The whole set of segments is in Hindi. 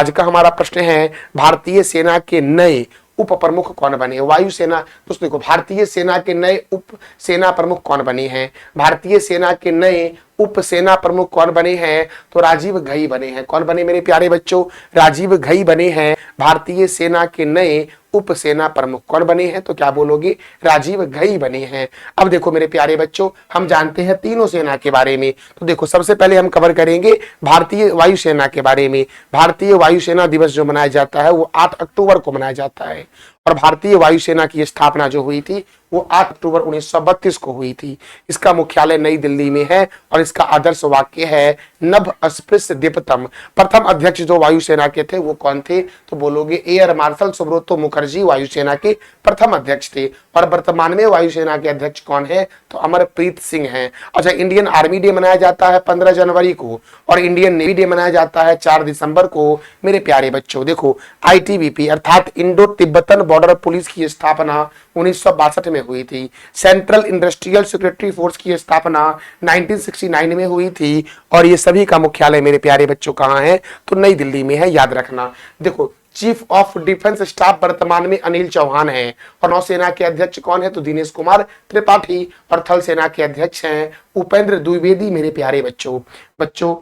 आज का हमारा प्रश्न है, भारतीय सेना के नए उप प्रमुख कौन बने? वायुसेना। दोस्तों देखो, भारतीय सेना के नए उप सेना प्रमुख कौन बने हैं? भारतीय सेना के नए उप सेना प्रमुख कौन बने हैं? तो राजीव घई बने हैं। कौन बने मेरे प्यारे बच्चों? राजीव घई बने हैं भारतीय सेना के नए उप सेना प्रमुख। कौन बने हैं? तो क्या बोलोगे? राजीव घई बने हैं। अब देखो मेरे प्यारे बच्चों, हम जानते हैं तीनों सेना के बारे में। तो देखो, सबसे पहले हम कवर करेंगे भारतीय वायुसेना के बारे में। भारतीय वायुसेना दिवस जो मनाया जाता है वो 8 अक्टूबर को मनाया जाता है, और भारतीय वायुसेना की स्थापना जो हुई थी वो 8 अक्टूबर 1932 को हुई थी। इसका मुख्यालय नई दिल्ली में है, और इसका आदर्श वाक्य है, नभ अस्पृश्य दीप्तम। प्रथम अध्यक्ष जो वायुसेना के थे वो कौन थे? तो बोलोगे एयर मार्शल सुब्रतो मुखर्जी वायुसेना के प्रथम अध्यक्ष थे। और वर्तमान में वायुसेना के अध्यक्ष कौन है? तो अमरप्रीत सिंह हैं। अच्छा, इंडियन आर्मी डे मनाया जाता है 15 जनवरी को, और इंडियन नेवी डे मनाया जाता है 4 दिसंबर को। मेरे प्यारे बच्चों देखो, ITBP अर्थात इंडो तिब्बतन बॉर्डर पुलिस की स्थापना 1962 में हुई थी। सेंट्रल इंडस्ट्रियल सिक्योरिटी फोर्स की स्थापना 1969 में हुई थी, और ये सभी का मुख्यालय मेरे प्यारे बच्चों कहाँ है? तो नई दिल्ली में है, याद रखना। देखो, चीफ ऑफ डिफेंस स्टाफ वर्तमान में अनिल चौहान है, और नौसेना के अध्यक्ष कौन है? तो दिनेश कुमार त्रिपाठी। और थल सेना के अध्यक्ष हैं उपेंद्र द्विवेदी। मेरे प्यारे बच्चों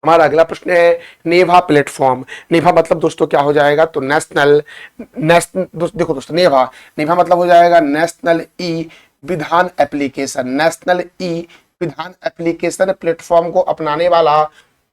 हमारा अगला प्रश्न है, नेभा प्लेटफॉर्म। नेभा मतलब दोस्तों क्या हो जाएगा? तो देखो दोस्तों, नेभा मतलब हो जाएगा नेशनल ई विधान एप्लीकेशन। नेशनल ई विधान एप्लीकेशन प्लेटफॉर्म को अपनाने वाला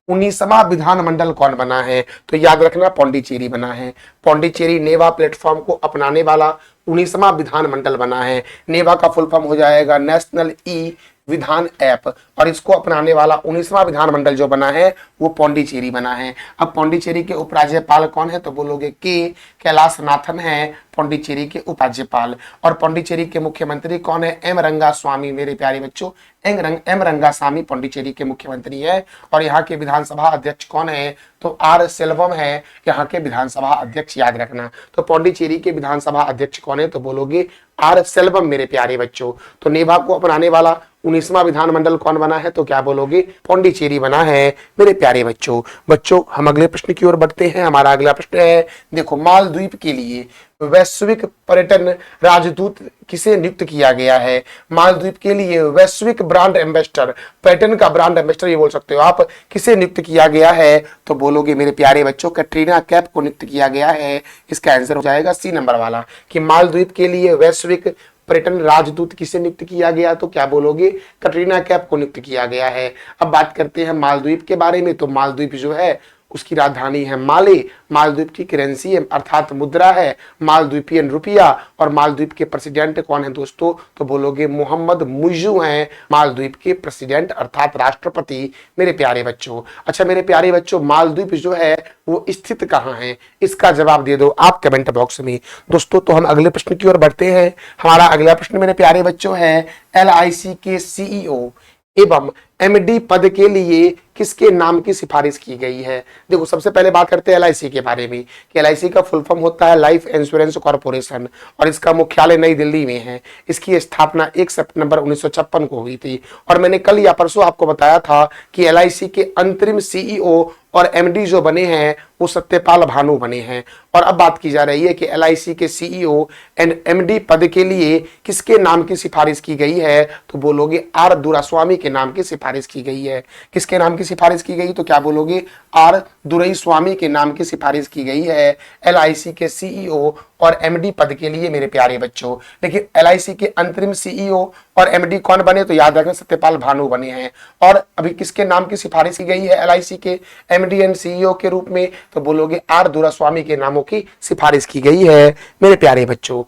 19वां विधानमंडल कौन बना है? तो याद रखना, पौंडीचेरी बना है। पौंडीचेरी नेवा प्लेटफॉर्म को अपनाने वाला 19वां विधानमंडल बना है। नेवा का फुल फॉर्म हो जाएगा नेशनल ई विधान ऐप, और इसको अपनाने वाला 19वां विधानमंडल जो बना है वो पौंडीचेरी बना है। अब पौंडीचेरी के उपराज्यपाल कौन है? तो बोलोगे के कैलाश नाथन है पौंडीचेरी के उपराज्यपाल। और पौंडीचेरी के मुख्यमंत्री कौन है? एम रंगास्वामी। मेरे प्यारे बच्चों, एम रंगास्वामी पौंडीचेरी के मुख्यमंत्री है। और यहाँ के विधानसभा अध्यक्ष कौन है? तो आर सेल्वम है यहाँ के विधानसभा अध्यक्ष, याद रखना। तो पौंडीचेरी के विधानसभा अध्यक्ष कौन है? तो बोलोगे आर सेल्वम। मेरे प्यारे बच्चों, तो नेभा को अपनाने वाला 19वां विधानमंडल कौन बना है? तो क्या बोलोगे? पौंडीचेरी बना है। मेरे प्यारे बच्चों हम अगले प्रश्न की ओर बढ़ते हैं। हमारा अगला प्रश्न है, देखो, मालदीव के लिए वैश्विक पर्यटन राजदूत किसे नियुक्त किया गया है? मालदीव के लिए वैश्विक ब्रांड एम्बेसडर, पर्यटन का ब्रांड एम्बेसडर ये बोल सकते हो आप, किसे नियुक्त किया गया है? तो बोलोगे मेरे प्यारे बच्चों, कैटरीना कैफ को नियुक्त किया गया है। इसका आंसर हो जाएगा सी नंबर वाला, कि मालदीव के लिए वैश्विक पर्यटन राजदूत किसे नियुक्त किया गया? तो क्या बोलोगे? कैटरीना कैफ को नियुक्त किया गया है। अब बात करते हैं मालदीव के बारे में। तो मालदीव जो है उसकी राजधानी है माले। मालदीव की करेंसी अर्थात मुद्रा है मालदीपियन रुपया। और मालदीव के प्रेसिडेंट कौन है दोस्तों? तो बोलोगे मोहम्मद मुइज़्ज़ू हैं मालदीव के प्रेसिडेंट अर्थात राष्ट्रपति। मेरे प्यारे बच्चों, अच्छा मेरे प्यारे बच्चों, मालदीव जो है वो स्थित कहाँ है? इसका जवाब दे दो आप कमेंट बॉक्स में। दोस्तों तो हम अगले प्रश्न की ओर बढ़ते हैं। हमारा अगला प्रश्न मेरे प्यारे बच्चों है, LIC के CEO एवं MD पद के लिए किसके नाम की सिफारिश की गई है? देखो, सबसे पहले बात करते हैं LIC के बारे में, कि LIC का फुल फॉर्म होता है लाइफ इंश्योरेंस कॉर्पोरेशन, और इसका मुख्यालय नई दिल्ली में है। इसकी स्थापना 1 सितंबर 1956 को हुई थी। और मैंने कल या परसों आपको बताया था कि LIC के अंतरिम CEO और MD जो बने हैं वो सत्यपाल भानु बने हैं। और अब बात की जा रही है कि LIC के CEO एंड MD पद के लिए किसके नाम की सिफारिश की गई है? तो बोलोगे आर दुरास्वामी के नाम की सिफारिश की गई है। किसके नाम की सिफारिश की गई? तो क्या बोलोगे? आर दुरास्वामी के नाम की सिफारिश की गई है LIC के CEO और MD पद के लिए। मेरे प्यारे बच्चों, लेकिन LIC के अंतरिम CEO और MD कौन बने? तो याद रखना, सत्यपाल भानु बने हैं। और अभी किसके नाम की सिफारिश की गई है LIC के MD एंड CEO के रूप में? तो बोलोगे आर दुरास्वामी के नामों की सिफारिश की गई है। मेरे प्यारे बच्चों,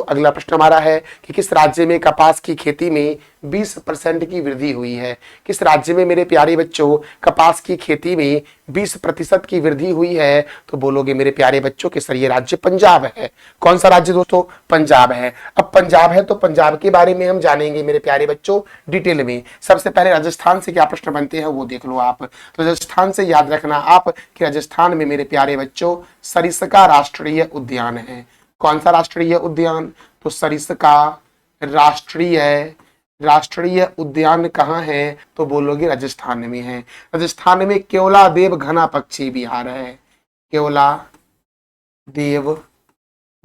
अगला प्रश्न हमारा है कि किस राज्य में कपास की खेती में 20% की वृद्धि हुई है? किस राज्य में मेरे प्यारे बच्चों कपास की खेती में 20% की वृद्धि हुई है? तो बोलोगे मेरे प्यारे बच्चों कि सर ये राज्य पंजाब है। कौन सा राज्य दोस्तों? पंजाब है। अब पंजाब है तो पंजाब के बारे में हम जानेंगे मेरे प्यारे बच्चों डिटेल में। सबसे पहले राजस्थान से क्या प्रश्न बनते हैं वो देख लो आप। तो राजस्थान से याद रखना आप कि राजस्थान में मेरे प्यारे बच्चों सरिस्का राष्ट्रीय उद्यान है। कौन सा राष्ट्रीय उद्यान? तो सरिस्का राष्ट्रीय उद्यान कहाँ है? तो बोलोगे राजस्थान में है। राजस्थान में केवलादेव घना पक्षी विहार है। केवला देव,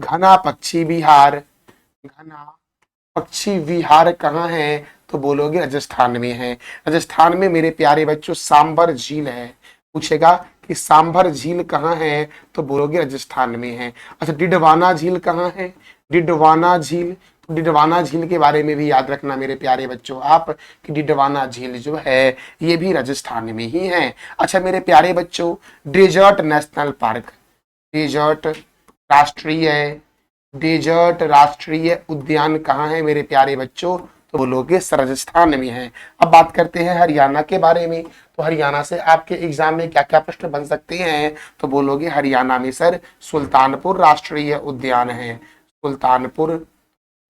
घना पक्षी विहार, घना पक्षी विहार कहाँ है तो बोलोगे राजस्थान में है। राजस्थान में मेरे प्यारे बच्चों सांभर झील है। पूछेगा कि सांभर झील कहाँ है तो बोलोगे राजस्थान में है। अच्छा, डिडवाना झील कहाँ है, डिडवाना झील, डिडवाना झील के बारे में भी याद रखना मेरे प्यारे बच्चों आप कि डिडवाना झील जो है ये भी राजस्थान में ही है। अच्छा मेरे प्यारे बच्चों, डेजर्ट नेशनल पार्क, डेजर्ट राष्ट्रीय, डेजर्ट राष्ट्रीय उद्यान कहाँ है मेरे प्यारे बच्चों तो बोलोगे राजस्थान में है। अब बात करते हैं हरियाणा के बारे में। तो हरियाणा से आपके एग्जाम में क्या क्या प्रश्न बन सकते हैं तो बोलोगे हरियाणा में सर सुल्तानपुर राष्ट्रीय उद्यान है।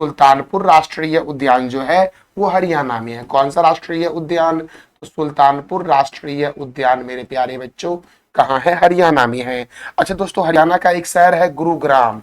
सुल्तानपुर राष्ट्रीय उद्यान जो है वो हरियाणा में है। कौन सा राष्ट्रीय उद्यान तो सुल्तानपुर राष्ट्रीय उद्यान मेरे प्यारे बच्चों कहाँ है, हरियाणा में है। अच्छा दोस्तों, हरियाणा का एक शहर है गुरुग्राम।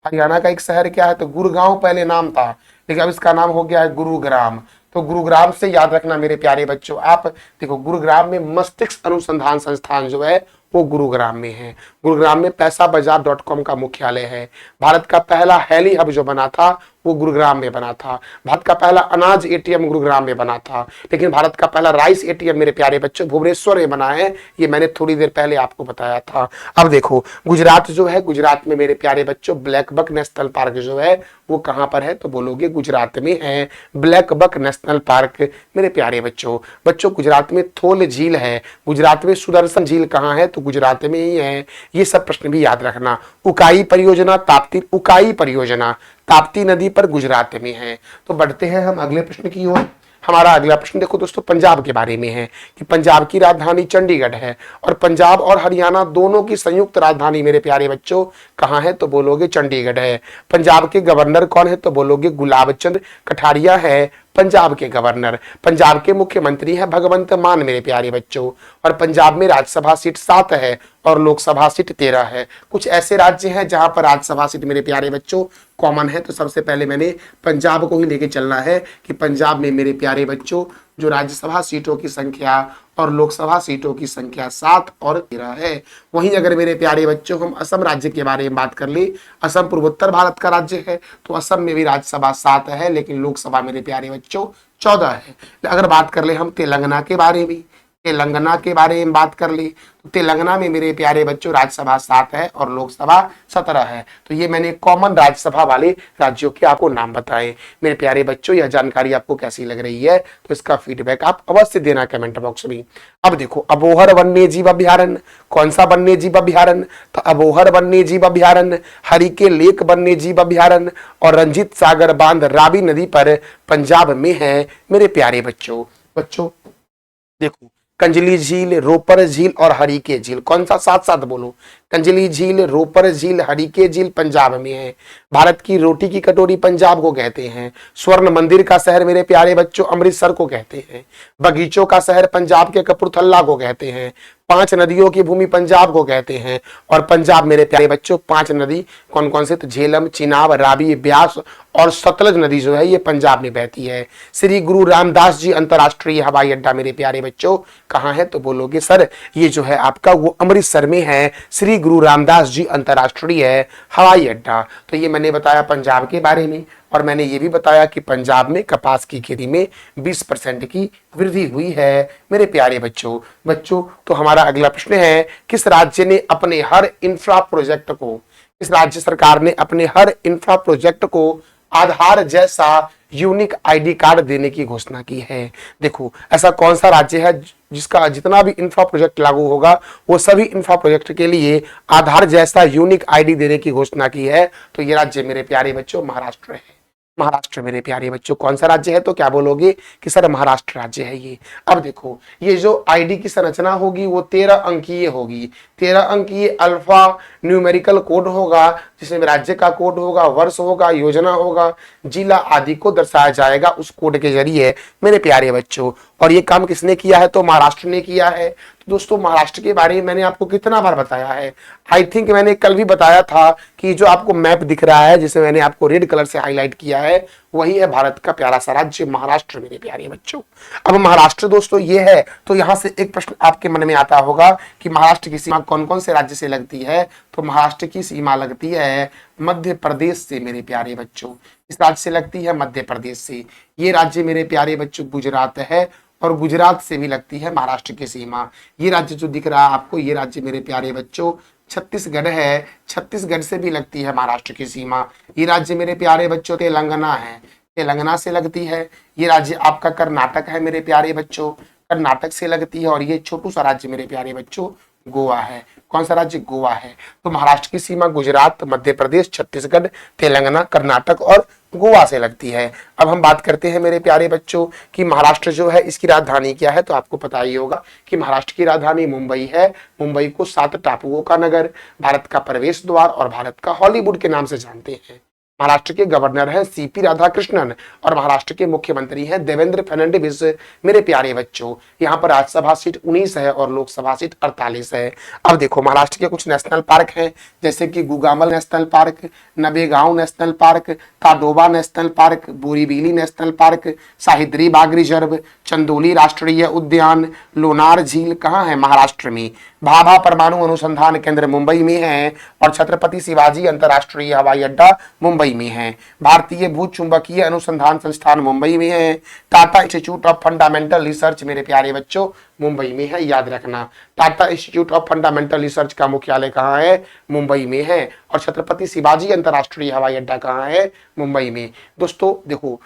हरियाणा का एक शहर क्या है तो गुरुगांव पहले नाम था, लेकिन अब इसका नाम हो गया है गुरुग्राम। तो गुरुग्राम से याद रखना मेरे प्यारे बच्चों आप। देखो गुरुग्राम में मस्तिष्क अनुसंधान संस्थान जो है वो गुरुग्राम में है। गुरुग्राम में पैसाबाजार.com का मुख्यालय है। भारत का पहला हेली हब जो बना था वो गुरुग्राम में बना था। भारत का पहला अनाज एटीएम गुरुग्राम में बना था, लेकिन भारत का पहला राइस एटीएम मेरे प्यारे बच्चों भुवनेश्वर में बना है। ये मैंने थोड़ी देर पहले आपको बताया था। अब देखो गुजरात जो है, गुजरात में मेरे प्यारे बच्चों ब्लैक बक नेशनल पार्क जो है वो कहाँ पर है तो बोलोगे गुजरात में है। ब्लैक बक नेशनल पार्क मेरे प्यारे बच्चों गुजरात में थोल झील है। गुजरात में सुदर्शन झील कहाँ है तो गुजरात में ही है। ये सब प्रश्न भी याद रखना। उकाई परियोजना ताप्ती, उकाई परियोजना ताप्ती नदी पर गुजरात में है। तो बढ़ते हैं हम अगले प्रश्न की ओर। हमारा अगला प्रश्न देखो दोस्तों पंजाब के बारे में है कि पंजाब की राजधानी चंडीगढ़ है और पंजाब और हरियाणा दोनों की संयुक्त राजधानी मेरे प्यारे बच्चों कहाँ है तो बोलोगे चंडीगढ़ है। पंजाब के गवर्नर कौन है तो बोलोगे गुलाब चंद कटारिया है पंजाब के गवर्नर। पंजाब के मुख्यमंत्री हैं भगवंत मान मेरे प्यारे बच्चों। और पंजाब में राज्यसभा सीट 7 है और लोकसभा सीट 13 है। कुछ ऐसे राज्य हैं जहां पर राज्यसभा सीट मेरे प्यारे बच्चों कॉमन है। तो सबसे पहले मैंने पंजाब को ही लेके चलना है कि पंजाब में मेरे प्यारे बच्चों जो राज्यसभा सीटों की संख्या और लोकसभा सीटों की संख्या 7 और 13 है। वहीं अगर मेरे प्यारे बच्चों हम असम राज्य के बारे में बात कर ले, असम पूर्वोत्तर भारत का राज्य है तो असम में भी राज्यसभा 7 है, लेकिन लोकसभा मेरे प्यारे बच्चों 14 है। अगर बात कर ले हम तेलंगाना के बारे में, तेलंगाना के बारे में बात कर ले तो तेलंगाना में मेरे प्यारे बच्चों राज्यसभा 7 है और लोकसभा 17 है। तो ये मैंने कॉमन राज्यसभा वाले राज्यों के आपको नाम बताए। मेरे प्यारे बच्चों यह जानकारी आपको कैसी लग रही है तो इसका फीडबैक आप अवश्य देना कमेंट बॉक्स में। अब देखो अबोहर वन्य जीव अभ्यारण्य, कौन सा वन्य जीव अभ्यारण्य तो अबोहर वन्य जीव अभ्यारण्य, हरिके लेक वन्य जीव अभ्यारण्य और रंजीत सागर बांध रावी नदी पर पंजाब में है मेरे प्यारे बच्चों। देखो कंजली झील, रोपर झील और हरिके झील, कौन सा साथ साथ बोलो, कंजली झील, रोपर झील, हरिके झील पंजाब में है। भारत की रोटी की कटोरी पंजाब को कहते हैं। स्वर्ण मंदिर का शहर मेरे प्यारे बच्चों अमृतसर को कहते हैं। बगीचों का शहर पंजाब के कपूरथला को कहते हैं। 5 नदियों की भूमि पंजाब को कहते हैं। और पंजाब मेरे प्यारे बच्चों 5 नदी कौन कौन से तो झेलम, चिनाब, रावी, ब्यास और सतलज नदी जो है ये पंजाब में बहती है। श्री गुरु रामदास जी अंतरराष्ट्रीय हवाई अड्डा मेरे प्यारे बच्चों कहाँ है तो बोलोगे सर ये जो है आपका वो अमृतसर में है, श्री गुरु रामदास जी अंतरराष्ट्रीय हवाई अड्डा। तो ये मैंने बताया पंजाब के बारे में और मैंने ये भी बताया कि पंजाब में कपास की खेती में 20% की वृद्धि हुई है मेरे प्यारे बच्चों। तो हमारा अगला प्रश्न है किस राज्य ने अपने हर इंफ्रा प्रोजेक्ट को, किस राज्य सरकार ने अपने हर इंफ्रा प्रोजेक्ट को आधार जैसा यूनिक आईडी कार्ड देने की घोषणा की है। देखो ऐसा कौन सा राज्य है जिसका जितना भी इंफ्रा प्रोजेक्ट लागू होगा वो सभी इंफ्रा प्रोजेक्ट के लिए आधार जैसा यूनिक आईडी देने की घोषणा की है तो ये राज्य मेरे प्यारे बच्चों महाराष्ट्र है। महाराष्ट्र मेरे प्यारे बच्चों कौन सा राज्य है तो क्या बोलोगे कि सर महाराष्ट्र राज्य है ये। अब देखो ये जो आईडी की संरचना होगी वो 13 अंकीय होगी। 13 अंकीय अल्फा न्यूमेरिकल कोड होगा जिसमें राज्य का कोड होगा, वर्ष होगा, योजना होगा, जिला आदि को दर्शाया जाएगा उस कोड के जरिए मेरे प्यारे बच्चों। और ये काम किसने किया है तो महाराष्ट्र ने किया है। दोस्तों महाराष्ट्र के बारे में मैंने आपको कितना बार बताया है, आई थिंक मैंने कल भी बताया था कि जो आपको मैप दिख रहा है जिसे मैंने आपको रेड कलर से हाईलाइट किया है वही है भारत का प्यारा सा राज्य महाराष्ट्र मेरे प्यारे बच्चों। अब महाराष्ट्र दोस्तों ये है, तो यहां से एक प्रश्न आपके मन में आता होगा कि महाराष्ट्र की सीमा कौन कौन से राज्य से लगती है। तो महाराष्ट्र की सीमा लगती है मध्य प्रदेश से मेरे प्यारे बच्चों। इस राज्य से लगती है मध्य प्रदेश से। ये राज्य मेरे प्यारे बच्चों गुजरात है और गुजरात से भी लगती है महाराष्ट्र की सीमा। ये राज्य जो दिख रहा है आपको, ये राज्य मेरे प्यारे बच्चों छत्तीसगढ़ है। छत्तीसगढ़ से भी लगती है महाराष्ट्र की सीमा। ये राज्य मेरे प्यारे बच्चों तेलंगाना है, तेलंगाना से लगती है। ये राज्य आपका कर्नाटक है मेरे प्यारे बच्चों, कर्नाटक से लगती है। और ये छोटू सा राज्य मेरे प्यारे बच्चों गोवा है। कौन सा राज्य? गोवा है। तो महाराष्ट्र की सीमा गुजरात, मध्य प्रदेश, छत्तीसगढ़, तेलंगाना, कर्नाटक और गोवा से लगती है। अब हम बात करते हैं मेरे प्यारे बच्चों कि महाराष्ट्र जो है इसकी राजधानी क्या है। तो आपको पता ही होगा कि महाराष्ट्र की राजधानी मुंबई है। मुंबई को 7 टापुओं का नगर, भारत का प्रवेश द्वार और भारत का हॉलीवुड के नाम से जानते हैं। महाराष्ट्र के गवर्नर हैं सीपी राधाकृष्णन और महाराष्ट्र के मुख्यमंत्री हैं देवेंद्र फडणवीस मेरे प्यारे बच्चों। यहाँ पर राज्यसभा सीट 19 है और लोकसभा सीट 48 है। अब देखो महाराष्ट्र के कुछ नेशनल पार्क हैं जैसे कि Gugamal national park, Navegaon national park, Tadoba national park, Borivali national park, Sahyadri बाग रिजर्व, चंदोली राष्ट्रीय उद्यान, लोनार झील कहाँ है? महाराष्ट्र में। भाभा परमाणु अनुसंधान केंद्र मुंबई में है और छत्रपति शिवाजी अंतरराष्ट्रीय हवाई अड्डा मुंबई में है। भारतीय भू चुंबकीय अनुसंधान संस्थान मुंबई में है। Tata institute of fundamental research मेरे प्यारे बच्चों मुंबई में है, याद रखना। Tata institute of fundamental research का मुख्यालय कहाँ है? मुंबई में है। और छत्रपति शिवाजी अंतरराष्ट्रीय हवाई अड्डा कहाँ है? मुंबई में। दोस्तों देखो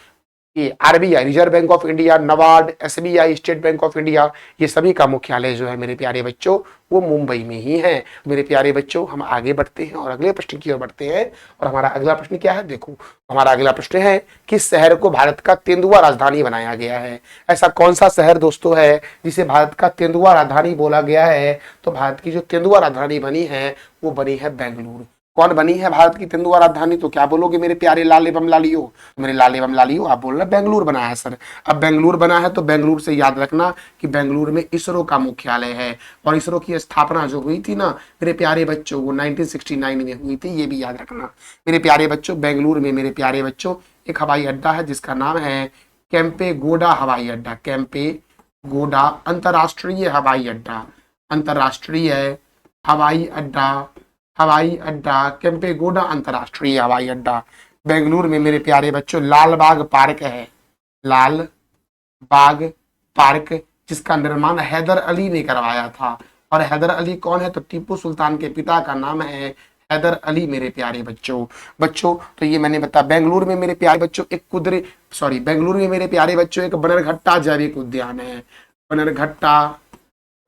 ये RBI reserve bank of India, NABARD, SBI, state bank of India, ये सभी का मुख्यालय जो है मेरे प्यारे बच्चों वो मुंबई में ही है। मेरे प्यारे बच्चों हम आगे बढ़ते हैं और अगले प्रश्न की ओर बढ़ते हैं। और हमारा अगला प्रश्न क्या है? देखो हमारा अगला प्रश्न है कि शहर को भारत का तेंदुआ राजधानी बनाया गया है। ऐसा कौन सा शहर दोस्तों है जिसे भारत का तेंदुआ राजधानी बोला गया है? तो भारत की जो तेंदुआ राजधानी बनी है वो बनी है बेंगलुरु। कौन बनी है भारत की तेंदुआ राजधानी? तो क्या बोलोगे मेरे प्यारे लाल एवं लालियो? मेरे लाल एवं लालियो आप बोल रहे बेंगलुरु बना है सर। अब बेंगलुरु बना है तो बेंगलुरु से याद रखना कि बेंगलुरु में इसरो का मुख्यालय है। और इसरो की स्थापना जो हुई थी ना मेरे प्यारे बच्चों वो 1969 में हुई थी, ये भी याद रखना मेरे प्यारे बच्चों। बेंगलुरु में मेरे प्यारे बच्चों एक हवाई अड्डा है जिसका नाम है केम्पेगौड़ा हवाई अड्डा। केम्पेगौड़ा अंतरराष्ट्रीय हवाई अड्डा, अंतरराष्ट्रीय हवाई अड्डा केम्पेगौड़ा अंतरराष्ट्रीय हवाई अड्डा बेंगलुरु में मेरे प्यारे बच्चों। लाल बाग पार्क है, लाल बाग पार्क जिसका निर्माण हैदर अली ने करवाया था। और हैदर अली कौन है? तो टीपू सुल्तान के पिता का नाम है हैदर अली मेरे प्यारे बच्चों। तो ये मैंने बताया। बेंगलुरु में मेरे प्यारे बच्चों बेंगलुरु में मेरे प्यारे बच्चों एक बनरघट्टा जैविक उद्यान है।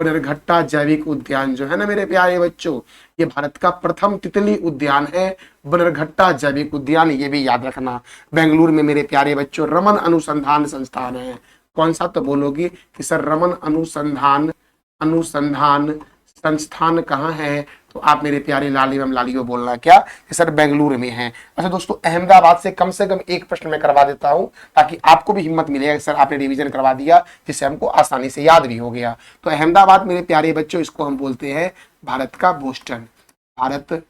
बनरघट्टा जैविक उद्यान जो है ना मेरे प्यारे बच्चों ये भारत का प्रथम तितली उद्यान है, बनरघट्टा जैविक उद्यान, ये भी याद रखना। बेंगलुरु में मेरे प्यारे बच्चों रमन अनुसंधान संस्थान है। कौन सा? तो बोलोगे कि सर रमन अनुसंधान संस्थान कहाँ है? तो आप मेरे प्यारे लाल एवं लालियो बोलना क्या कि सर बेंगलुरु में है। अच्छा दोस्तों अहमदाबाद से कम एक प्रश्न मैं करवा देता हूं ताकि आपको भी हिम्मत मिलेगा सर आपने रिवीजन करवा दिया, जिससे हमको आसानी से याद भी हो गया। तो अहमदाबाद मेरे प्यारे बच्चों इसको हम बोलते हैं भारत का बोस्टन। भारत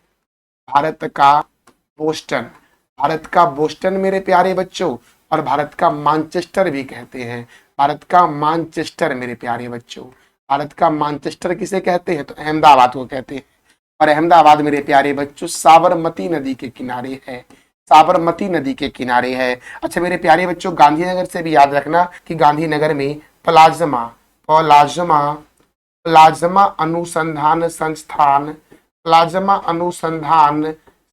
का बोस्टन मेरे प्यारे बच्चों। और भारत का मानचेस्टर भी कहते हैं, भारत का मानचेस्टर मेरे प्यारे बच्चों। भारत का मानचेस्टर किसे कहते हैं? तो अहमदाबाद को कहते हैं। और अहमदाबाद मेरे प्यारे बच्चों साबरमती नदी के किनारे है, साबरमती नदी के किनारे है। अच्छा मेरे प्यारे बच्चों गांधीनगर से भी याद रखना कि गांधीनगर में प्लाज्मा अनुसंधान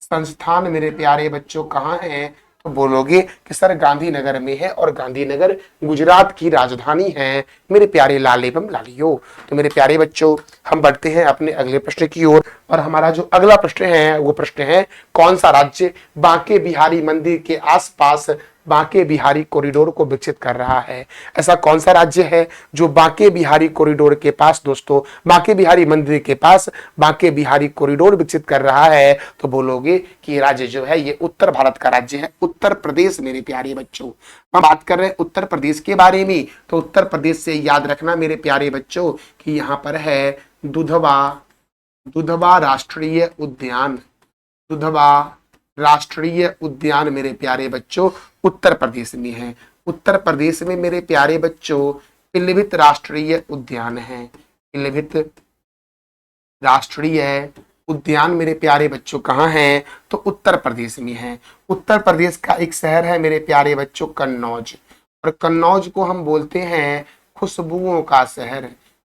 संस्थान मेरे प्यारे बच्चों कहाँ है? तो बोलोगे कि सर गांधीनगर में है और गांधीनगर गुजरात की राजधानी है मेरे प्यारे लाल एवं लालियो। तो मेरे प्यारे बच्चों हम बढ़ते हैं अपने अगले प्रश्न की ओर और हमारा जो अगला प्रश्न है वो प्रश्न है, कौन सा राज्य बांके बिहारी मंदिर के आसपास बांके बिहारी कॉरिडोर को विकसित कर रहा है? ऐसा कौन सा राज्य है जो बांके बिहारी कॉरिडोर के पास, दोस्तों बांके बिहारी मंदिर के पास बांके बिहारी कॉरिडोर विकसित कर रहा है? तो बोलोगे कि राज्य जो है ये उत्तर भारत का राज्य है, उत्तर प्रदेश मेरे प्यारे बच्चों। हम बात कर रहे हैं उत्तर प्रदेश के बारे में, तो उत्तर प्रदेश से याद रखना मेरे प्यारे बच्चों कि यहाँ पर है दुधवा राष्ट्रीय उद्यान। दुधवा राष्ट्रीय उद्यान मेरे प्यारे बच्चों उत्तर प्रदेश में है। उत्तर प्रदेश में मेरे प्यारे बच्चों पीलीभीत राष्ट्रीय उद्यान है। पीलीभीत राष्ट्रीय उद्यान मेरे प्यारे बच्चों कहाँ है? तो उत्तर प्रदेश में है। उत्तर प्रदेश का एक शहर है मेरे प्यारे बच्चों कन्नौज, और कन्नौज को हम बोलते हैं खुशबुओं का शहर।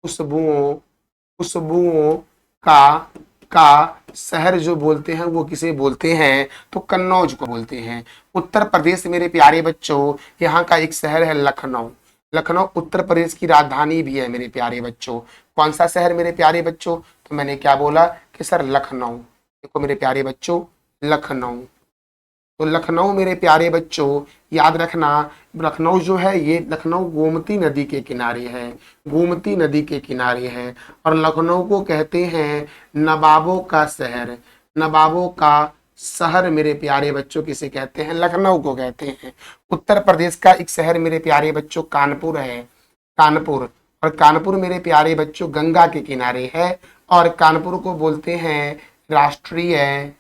खुशबुओं का शहर जो बोलते हैं वो किसे बोलते हैं? तो कन्नौज को बोलते हैं। उत्तर प्रदेश मेरे प्यारे बच्चों यहाँ का एक शहर है लखनऊ। लखनऊ उत्तर प्रदेश की राजधानी भी है मेरे प्यारे बच्चों। कौन सा शहर मेरे प्यारे बच्चों? तो मैंने क्या बोला कि सर लखनऊ। देखो मेरे प्यारे बच्चों लखनऊ, तो लखनऊ मेरे प्यारे बच्चों याद रखना, लखनऊ जो है ये लखनऊ गोमती नदी के किनारे है। गोमती नदी के किनारे है, और लखनऊ को कहते हैं नवाबों का शहर। नवाबों का शहर मेरे प्यारे बच्चों किसे कहते हैं? लखनऊ को कहते हैं। उत्तर प्रदेश का एक शहर मेरे प्यारे बच्चों कानपुर है। कानपुर, और कानपुर मेरे प्यारे बच्चों गंगा के किनारे है, और कानपुर को बोलते हैं राष्ट्रीय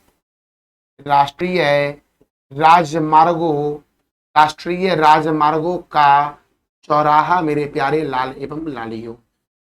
राजमार्गों का चौराहा मेरे प्यारे लाल एवं लालियों।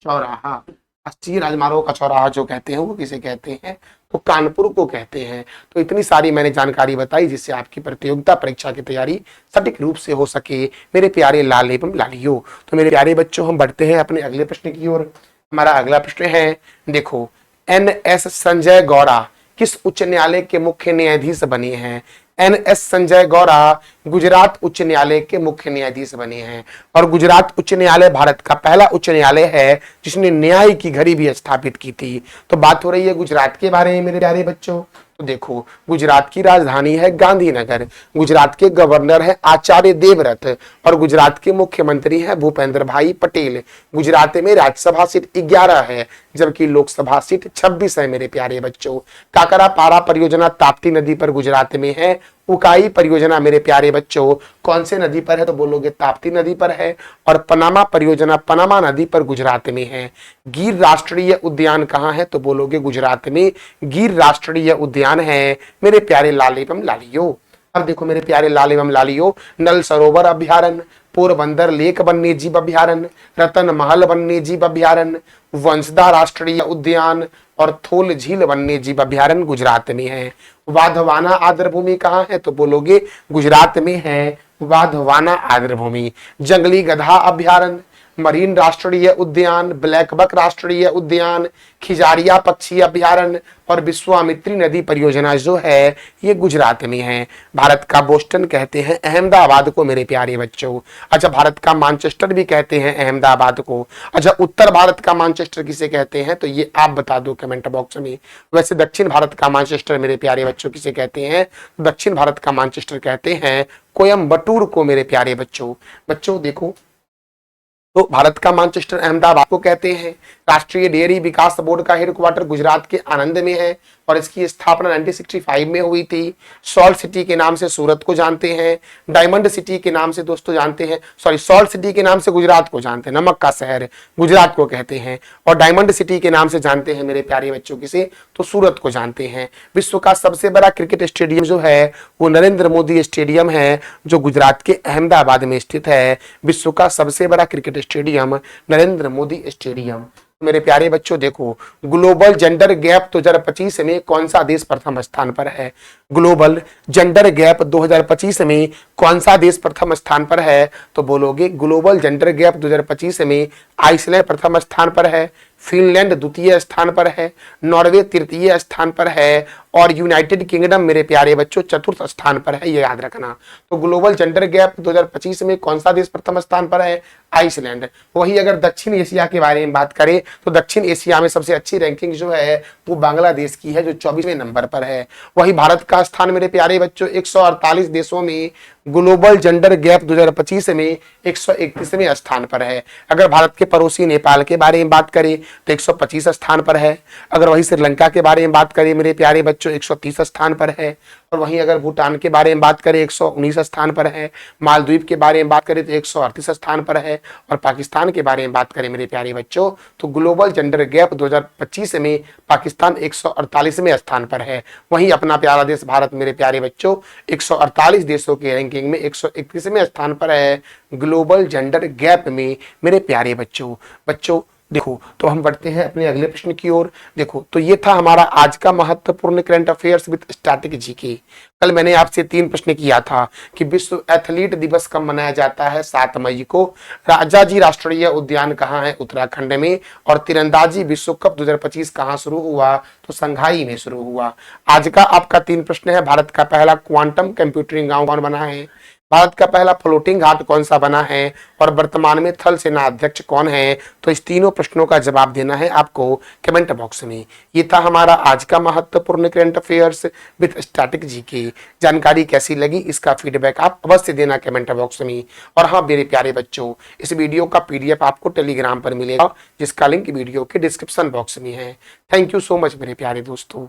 चौराहा, राष्ट्रीय राजमार्गों का चौराहा जो कहते हैं वो किसे कहते हैं? तो कानपुर को कहते हैं। तो इतनी सारी मैंने जानकारी बताई जिससे आपकी प्रतियोगिता परीक्षा की तैयारी सटीक रूप से हो सके मेरे प्यारे लाल एवं लालियों। तो मेरे प्यारे बच्चों हम बढ़ते हैं अपने अगले प्रश्न की ओर। हमारा अगला प्रश्न है, देखो NS संजय गौड़ा किस उच्च न्यायालय के मुख्य न्यायाधीश बने हैं? NS संजय गौड़ा गुजरात उच्च न्यायालय के मुख्य न्यायाधीश बने हैं, और गुजरात उच्च न्यायालय भारत का पहला उच्च न्यायालय है जिसने न्याय की घड़ी भी स्थापित की थी। तो बात हो रही है गुजरात के बारे में मेरे प्यारे बच्चों। तो देखो गुजरात की राजधानी है गांधीनगर, गुजरात के गवर्नर है आचार्य देवव्रत, और गुजरात के मुख्यमंत्री है भूपेंद्र भाई पटेल। गुजरात में राज्यसभा सीट 11 है जबकि लोकसभा सीट 26 है मेरे प्यारे बच्चों। काकरा पारा परियोजना ताप्ती नदी पर गुजरात में है। उकाई परियोजना मेरे प्यारे बच्चों कौन से नदी पर है? तो बोलोगे ताप्ती नदी पर है। और पनामा परियोजना पनामा नदी पर गुजरात में है। गिर राष्ट्रीय उद्यान कहाँ है? तो बोलोगे गुजरात में गिर राष्ट्रीय उद्यान है मेरे प्यारे लाल एवं लालियों। अब देखो मेरे प्यारे लाल एवं लालियों, नल सरोवर अभ्यारण्य, पोरबंदर लेक वन्य जीव अभ्यारण्य, रतन महल वन्य जीव अभ्यारण्य, वंशदा राष्ट्रीय उद्यान और थोल झील वन्य जीव अभ्यारण्य गुजरात में है। वाधवाना आर्द्रभूमि कहाँ है? तो बोलोगे गुजरात में है वाधवाना आर्द्रभूमि। जंगली गधा अभ्यारण्य, मरीन राष्ट्रीय उद्यान, ब्लैकबक राष्ट्रीय उद्यान, खिजारिया पक्षी अभ्यारण्य और विश्वामित्री नदी परियोजना जो है ये गुजरात में है। भारत का बोस्टन कहते हैं अहमदाबाद को मेरे प्यारे बच्चों। अच्छा, भारत का मैनचेस्टर भी कहते हैं अहमदाबाद को। अच्छा, उत्तर भारत का मैनचेस्टर किसे कहते हैं? तो ये आप बता दो कमेंट बॉक्स में। वैसे दक्षिण भारत का मैनचेस्टर मेरे प्यारे बच्चों किसे कहते हैं? दक्षिण भारत का मैनचेस्टर कहते हैं कोयम्बटूर को मेरे प्यारे बच्चों। बच्चों देखो, तो भारत का मैनचेस्टर अहमदाबाद को कहते हैं। राष्ट्रीय डेयरी विकास बोर्ड का हेडक्वार्टर गुजरात के आनंद में है, और इसकी स्थापना 1965 में हुई थी। सॉल्ट सिटी के नाम से सूरत को जानते हैं। डायमंड सिटी के नाम से दोस्तों जानते हैं, सॉल्ट सिटी के नाम से गुजरात को जानते हैं, नमक का शहर गुजरात को कहते हैं। और डायमंड सिटी के नाम से जानते हैं मेरे प्यारे बच्चों किसे? तो सूरत को जानते हैं। विश्व का सबसे बड़ा क्रिकेट स्टेडियम जो है वो नरेंद्र मोदी स्टेडियम है जो गुजरात के अहमदाबाद में स्थित है। विश्व का सबसे बड़ा cricket stadium Narendra Modi stadium. मेरे प्यारे बच्चों देखो, ग्लोबल जेंडर गैप 2025 में कौन सा देश प्रथम स्थान पर है? ग्लोबल जेंडर गैप 2025 में कौन सा देश प्रथम स्थान पर है? तो बोलोगे ग्लोबल जेंडर गैप 2025 में आइसलैंड प्रथम स्थान पर है। फिनलैंड द्वितीय स्थान पर है, नॉर्वे तृतीय स्थान पर है और यूनाइटेड किंगडम मेरे प्यारे बच्चों चतुर्थ स्थान पर है, ये याद रखना। तो ग्लोबल जेंडर गैप 2025 में कौन सा देश प्रथम स्थान पर है? आइसलैंड। वही अगर दक्षिण एशिया के बारे में बात करें तो दक्षिण एशिया में सबसे अच्छी रैंकिंग जो है वो बांग्लादेश की है, जो 24वें नंबर पर है। वही भारत का स्थान मेरे प्यारे बच्चों 148 देशों में ग्लोबल जेंडर गैप 2025 में 131वें स्थान पर है। अगर भारत के पड़ोसी नेपाल के बारे में बात करें तो 125 स्थान पर है। अगर वही श्रीलंका के बारे में बात करें मेरे प्यारे बच्चों 130 स्थान पर है। और वहीं अगर भूटान के बारे में बात करें 119 स्थान पर है। मालदीव के बारे में बात करें तो 138 स्थान पर है। और पाकिस्तान के बारे में बात करें मेरे प्यारे बच्चों तो ग्लोबल जेंडर गैप 2025 में पाकिस्तान 148वें स्थान पर है। वहीं अपना प्यारा देश भारत मेरे प्यारे बच्चों 148 देशों के रैंकिंग में 131वें स्थान पर है ग्लोबल जेंडर गैप में मेरे प्यारे बच्चों देखो। तो हम बढ़ते हैं अपने अगले प्रश्न की ओर। देखो तो ये था हमारा आज का महत्वपूर्ण current affairs with static GK. कल मैंने आपसे 3 प्रश्न किया था कि विश्व एथलीट दिवस कब मनाया जाता है? 7 मई को। राजाजी राष्ट्रीय उद्यान कहाँ है? उत्तराखंड में। और तीरंदाजी विश्व कप 2025 कहाँ शुरू हुआ? तो संघाई में शुरू हुआ। आज का आपका 3 प्रश्न है, भारत का पहला क्वांटम कंप्यूटिंग गांव कौन बना है? भारत का पहला फ्लोटिंग घाट कौन सा बना है? और वर्तमान में थल सेना अध्यक्ष कौन है? तो इस तीनों प्रश्नों का जवाब देना है आपको कमेंट बॉक्स में। ये था हमारा आज का महत्वपूर्ण current affairs with static GK. जानकारी कैसी लगी इसका फीडबैक आप अवश्य देना कमेंट बॉक्स में। और हाँ मेरे प्यारे बच्चों, इस वीडियो का PDF आपको टेलीग्राम पर मिलेगा, जिसका लिंक वीडियो के डिस्क्रिप्शन बॉक्स में है। थैंक यू सो मच मेरे प्यारे दोस्तों।